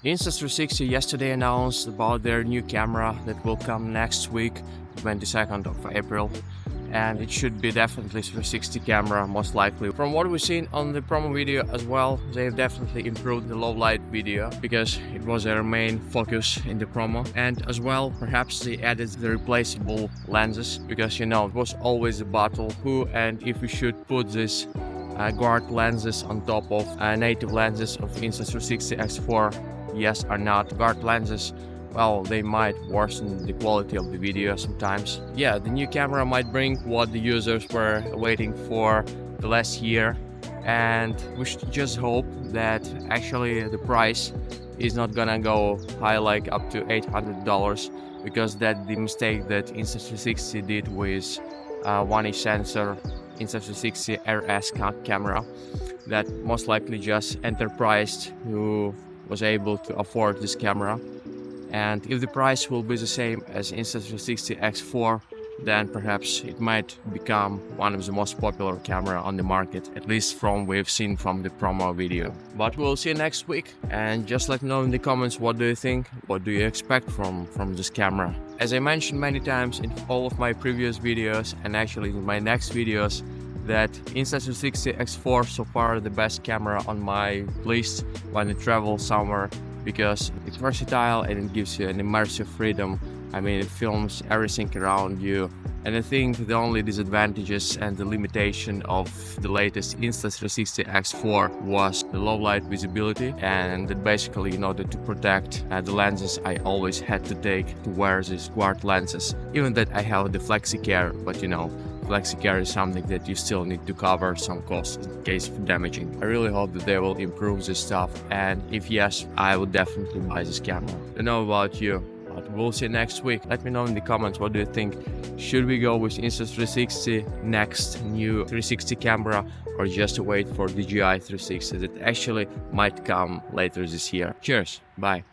Insta360 yesterday announced about their new camera that will come next week, 22nd of April. And it should be definitely 360 camera, most likely. From what we've seen on the promo video as well, they've definitely improved the low light video because it was their main focus in the promo. And as well, perhaps they added the replaceable lenses because, you know, it was always a battle who and if we should put this guard lenses on top of native lenses of Insta360 X5, yes or not. Guard lenses, well, they might worsen the quality of the video sometimes. Yeah, the new camera might bring what the users were waiting for the last year, and we should just hope that actually the price is not gonna go high, like up to $800, because that's the mistake that Insta360 did with 1-inch sensor Insta360 RS camera, that most likely just enterprise who was able to afford this camera. And if the price will be the same as Insta360 X4, then perhaps it might become one of the most popular camera on the market, at least from we've seen from the promo video. But we'll see you next week, and just let me know in the comments what do you think, what do you expect from this camera. As I mentioned many times in all of my previous videos and actually in my next videos, that Insta360 X4 so far the best camera on my list when you travel somewhere, because it's versatile and it gives you an immersive freedom. I mean, it films everything around you. And I think the only disadvantages and the limitation of the latest Insta360 X4 was the low light visibility, and that basically in order to protect the lenses I always had to wear these guard lenses. Even that I have the FlexiCare, but you know, FlexiCare is something that you still need to cover some costs in case of damaging. I really hope that they will improve this stuff, and if yes, I will definitely buy this camera. I don't know about you, but we'll see next week. Let me know in the comments what do you think. Should we go with Insta360 next new 360 camera, or just wait for DJI 360 that actually might come later this year? Cheers, bye.